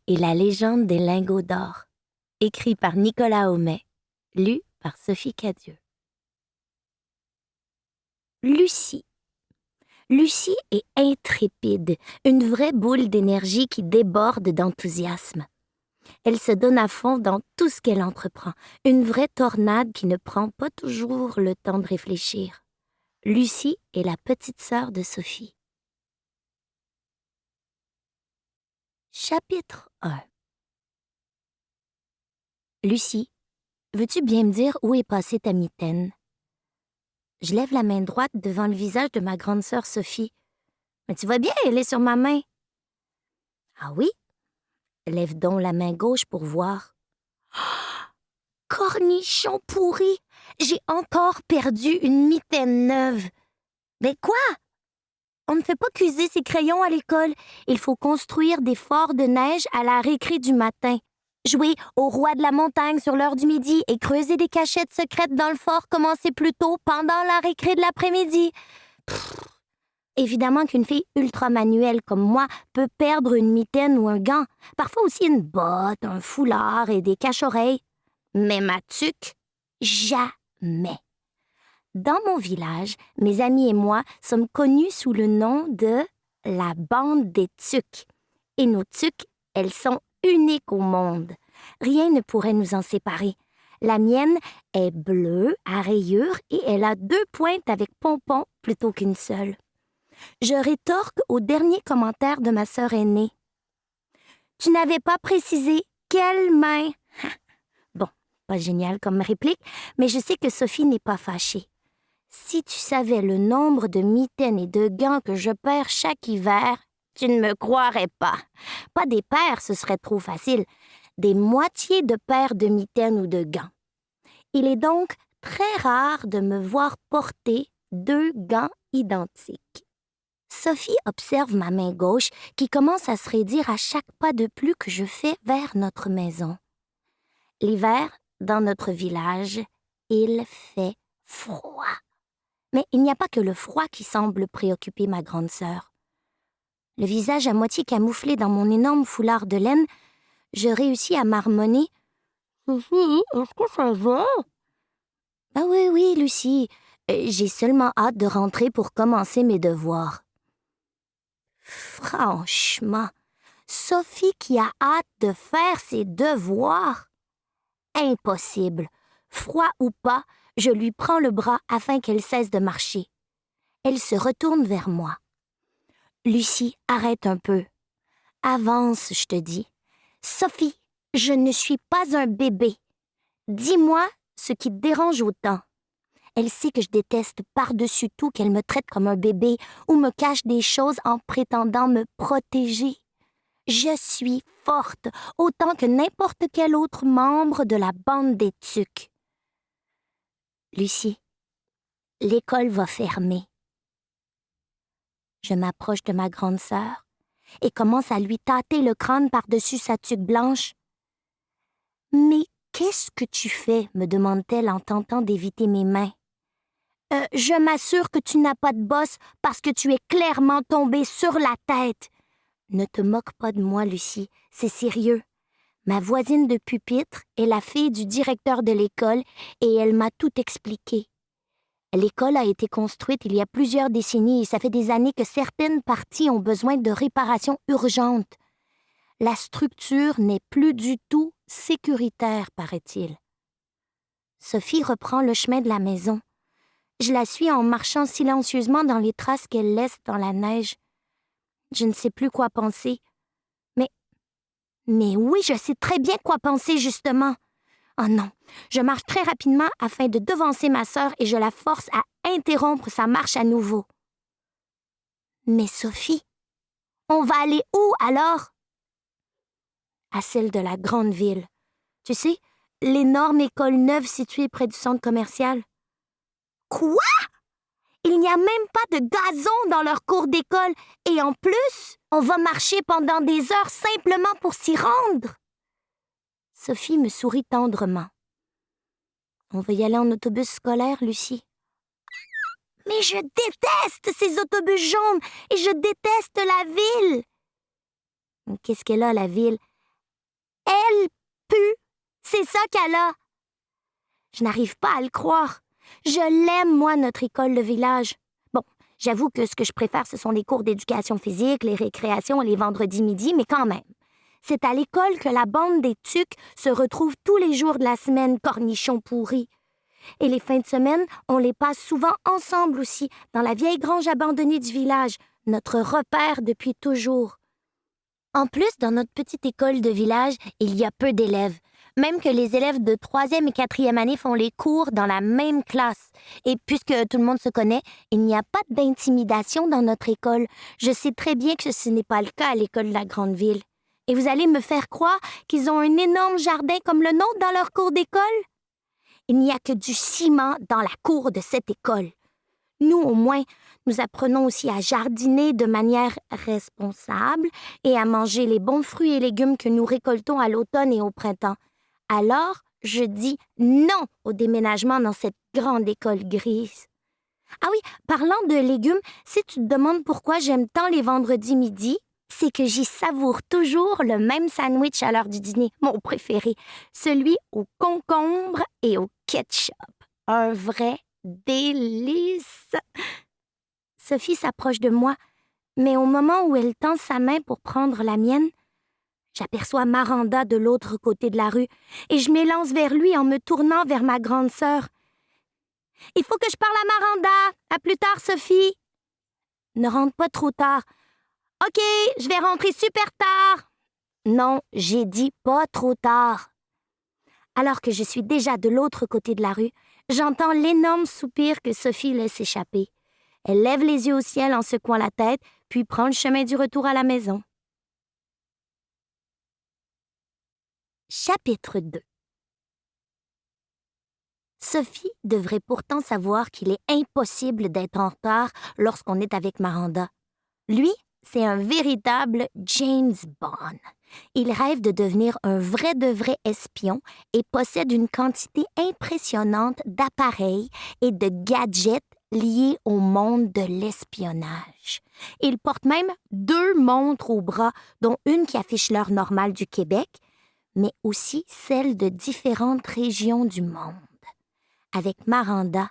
et la légende des lingots d'or, écrit par Nicolas Aumet, lu par Sophie Cadieux. Lucie. Lucie est intrépide, une vraie boule d'énergie qui déborde d'enthousiasme. Elle se donne à fond dans tout ce qu'elle entreprend, une vraie tornade qui ne prend pas toujours le temps de réfléchir. Lucie est la petite sœur de Sophie. Chapitre 1. Lucie, veux-tu bien me dire où est passée ta mitaine? Je lève la main droite devant le visage de ma grande sœur Sophie. Mais tu vois bien, elle est sur ma main. Ah oui? Lève donc la main gauche pour voir. Cornichon pourri! J'ai encore perdu une mitaine neuve. Mais quoi? On ne fait pas cuiser ses crayons à l'école. Il faut construire des forts de neige à la récré du matin. Jouer au roi de la montagne sur l'heure du midi et creuser des cachettes secrètes dans le fort commencer plus tôt pendant la récré de l'après-midi. Évidemment qu'une fille ultra manuelle comme moi peut perdre une mitaine ou un gant, parfois aussi une botte, un foulard et des cache-oreilles. Mais ma tuque, jamais. Dans mon village, mes amis et moi sommes connus sous le nom de la bande des tuques. Et nos tuques, elles sont uniques au monde. Rien ne pourrait nous en séparer. La mienne est bleue à rayures et elle a 2 pointes avec pompons plutôt qu'une seule. Je rétorque au dernier commentaire de ma sœur aînée. Tu n'avais pas précisé quelle main. Bon, pas génial comme réplique, mais je sais que Sophie n'est pas fâchée. Si tu savais le nombre de mitaines et de gants que je perds chaque hiver, tu ne me croirais pas. Pas des paires, ce serait trop facile. Des moitiés de paires de mitaines ou de gants. Il est donc très rare de me voir porter 2 gants identiques. Sophie observe ma main gauche qui commence à se raidir à chaque pas de plus que je fais vers notre maison. L'hiver, dans notre village, il fait froid. Mais il n'y a pas que le froid qui semble préoccuper ma grande sœur. Le visage à moitié camouflé dans mon énorme foulard de laine, je réussis à marmonner. « Sophie, est-ce que ça va? »« Ah oui, Lucie. J'ai seulement hâte de rentrer pour commencer mes devoirs. » Franchement, Sophie qui a hâte de faire ses devoirs? Impossible. Froid ou pas, je lui prends le bras afin qu'elle cesse de marcher. Elle se retourne vers moi. Lucie, arrête un peu. Avance, je te dis. Sophie, je ne suis pas un bébé. Dis-moi ce qui te dérange autant. Elle sait que je déteste par-dessus tout qu'elle me traite comme un bébé ou me cache des choses en prétendant me protéger. Je suis forte, autant que n'importe quel autre membre de la bande des tuques. Lucie, l'école va fermer. Je m'approche de ma grande sœur et commence à lui tâter le crâne par-dessus sa tuque blanche. « Mais qu'est-ce que tu fais? » me demande-t-elle en tentant d'éviter mes mains. Je m'assure que tu n'as pas de bosse parce que tu es clairement tombée sur la tête. » Ne te moque pas de moi, Lucie, c'est sérieux. Ma voisine de pupitre est la fille du directeur de l'école et elle m'a tout expliqué. L'école a été construite il y a plusieurs décennies et ça fait des années que certaines parties ont besoin de réparations urgentes. La structure n'est plus du tout sécuritaire, paraît-il. Sophie reprend le chemin de la maison. Je la suis en marchant silencieusement dans les traces qu'elle laisse dans la neige. Je ne sais plus quoi penser. Mais oui, je sais très bien quoi penser, justement. Oh non, je marche très rapidement afin de devancer ma sœur et je la force à interrompre sa marche à nouveau. Mais Sophie, on va aller où alors? À celle de la grande ville. Tu sais, l'énorme école neuve située près du centre commercial. Quoi? Il n'y a même pas de gazon dans leur cour d'école et en plus, on va marcher pendant des heures simplement pour s'y rendre. Sophie me sourit tendrement. On va y aller en autobus scolaire, Lucie. Mais je déteste ces autobus jaunes et je déteste la ville. Qu'est-ce qu'elle a, la ville? Elle pue. C'est ça qu'elle a. Je n'arrive pas à le croire. Je l'aime, moi, notre école de village. Bon, j'avoue que ce que je préfère, ce sont les cours d'éducation physique, les récréations et les vendredis midi, mais quand même. C'est à l'école que la bande des tucs se retrouve tous les jours de la semaine, cornichons pourris. Et les fins de semaine, on les passe souvent ensemble aussi, dans la vieille grange abandonnée du village, notre repère depuis toujours. En plus, dans notre petite école de village, il y a peu d'élèves. Même que les élèves de 3e et 4e année font les cours dans la même classe. Et puisque tout le monde se connaît, il n'y a pas d'intimidation dans notre école. Je sais très bien que ce n'est pas le cas à l'école de la grande ville. Et vous allez me faire croire qu'ils ont un énorme jardin comme le nôtre dans leur cour d'école? Il n'y a que du ciment dans la cour de cette école. Nous, au moins, nous apprenons aussi à jardiner de manière responsable et à manger les bons fruits et légumes que nous récoltons à l'automne et au printemps. Alors, je dis non au déménagement dans cette grande école grise. Ah oui, parlant de légumes, si tu te demandes pourquoi j'aime tant les vendredis midi, c'est que j'y savoure toujours le même sandwich à l'heure du dîner, mon préféré, celui au concombre et au ketchup. Un vrai délice! Sophie s'approche de moi, mais au moment où elle tend sa main pour prendre la mienne, j'aperçois Maranda de l'autre côté de la rue et je m'élance vers lui en me tournant vers ma grande sœur. « Il faut que je parle à Maranda! À plus tard, Sophie! »« Ne rentre pas trop tard. »« OK, je vais rentrer super tard. »« Non, j'ai dit pas trop tard. » Alors que je suis déjà de l'autre côté de la rue, j'entends l'énorme soupir que Sophie laisse échapper. Elle lève les yeux au ciel en secouant la tête, puis prend le chemin du retour à la maison. Chapitre 2. Sophie devrait pourtant savoir qu'il est impossible d'être en retard lorsqu'on est avec Maranda. Lui, c'est un véritable James Bond. Il rêve de devenir un vrai de vrai espion et possède une quantité impressionnante d'appareils et de gadgets liés au monde de l'espionnage. Il porte même 2 montres au bras, dont une qui affiche l'heure normale du Québec, mais aussi celle de différentes régions du monde. Avec Maranda,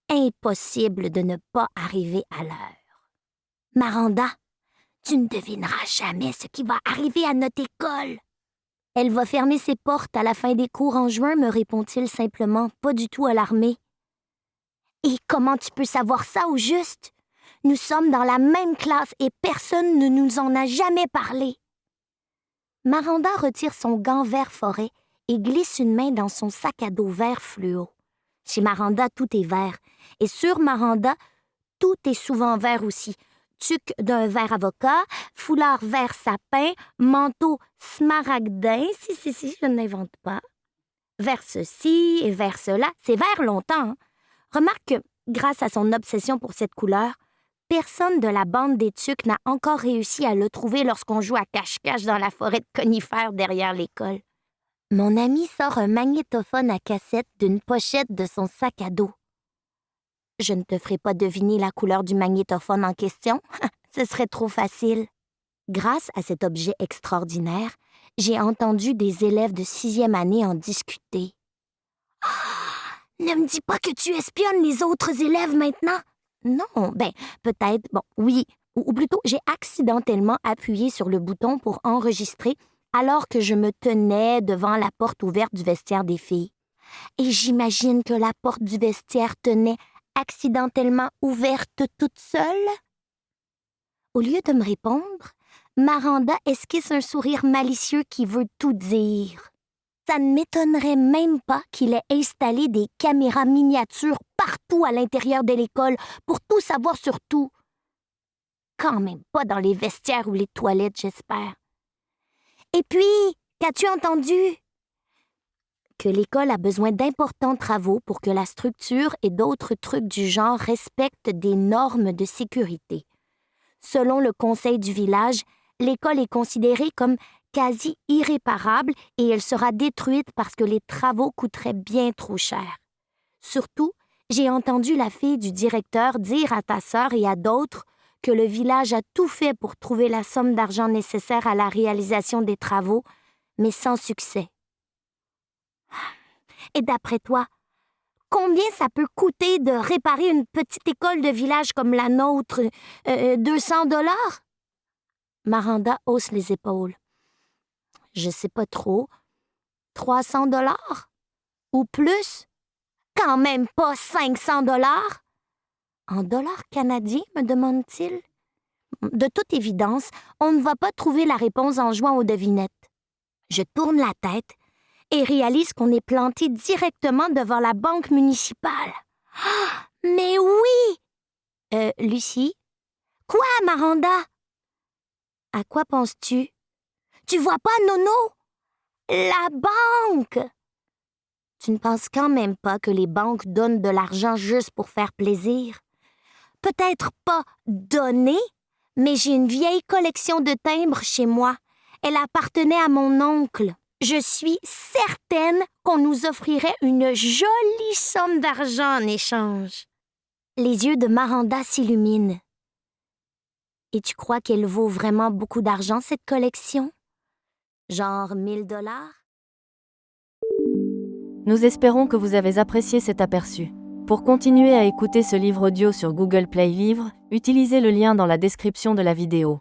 impossible de ne pas arriver à l'heure. « Maranda, tu ne devineras jamais ce qui va arriver à notre école. »« Elle va fermer ses portes à la fin des cours en juin, me répond-il simplement, pas du tout alarmé. « Et comment tu peux savoir ça au juste? Nous sommes dans la même classe et personne ne nous en a jamais parlé. » Maranda retire son gant vert forêt et glisse une main dans son sac à dos vert fluo. Chez Maranda, tout est vert. Et sur Maranda, tout est souvent vert aussi. Tuque d'un vert avocat, foulard vert sapin, manteau smaragdin, si, je n'invente pas. Vert ceci et vert cela, c'est vert longtemps. Hein? Remarque que, grâce à son obsession pour cette couleur, personne de la bande des tucs n'a encore réussi à le trouver lorsqu'on joue à cache-cache dans la forêt de conifères derrière l'école. Mon ami sort un magnétophone à cassette d'une pochette de son sac à dos. Je ne te ferai pas deviner la couleur du magnétophone en question, ce serait trop facile. Grâce à cet objet extraordinaire, j'ai entendu des élèves de 6e année en discuter. « Ah, ne me dis pas que tu espionnes les autres élèves maintenant! » Non, peut-être, oui, ou plutôt j'ai accidentellement appuyé sur le bouton pour enregistrer alors que je me tenais devant la porte ouverte du vestiaire des filles. Et j'imagine que la porte du vestiaire tenait accidentellement ouverte toute seule. Au lieu de me répondre, Maranda esquisse un sourire malicieux qui veut tout dire. Ça ne m'étonnerait même pas qu'il ait installé des caméras miniatures partout à l'intérieur de l'école pour tout savoir sur tout. Quand même pas dans les vestiaires ou les toilettes, j'espère. Et puis, qu'as-tu entendu? Que l'école a besoin d'importants travaux pour que la structure et d'autres trucs du genre respectent des normes de sécurité. Selon le conseil du village, l'école est considérée comme quasi irréparable et elle sera détruite parce que les travaux coûteraient bien trop cher. Surtout, j'ai entendu la fille du directeur dire à ta sœur et à d'autres que le village a tout fait pour trouver la somme d'argent nécessaire à la réalisation des travaux, mais sans succès. Et d'après toi, combien ça peut coûter de réparer une petite école de village comme la nôtre? 200 $? Maranda hausse les épaules. Je sais pas trop. 300 $? Ou plus? Quand même pas 500 $? En dollars canadiens, me demande-t-il? De toute évidence, on ne va pas trouver la réponse en jouant aux devinettes. Je tourne la tête et réalise qu'on est planté directement devant la banque municipale. Ah, mais oui! Lucie? Quoi, Maranda? À quoi penses-tu? Tu vois pas, Nono? La banque! Tu ne penses quand même pas que les banques donnent de l'argent juste pour faire plaisir? Peut-être pas donner, mais j'ai une vieille collection de timbres chez moi. Elle appartenait à mon oncle. Je suis certaine qu'on nous offrirait une jolie somme d'argent en échange. Les yeux de Maranda s'illuminent. Et tu crois qu'elle vaut vraiment beaucoup d'argent, cette collection? Genre 1000 $? Nous espérons que vous avez apprécié cet aperçu. Pour continuer à écouter ce livre audio sur Google Play Livres, utilisez le lien dans la description de la vidéo.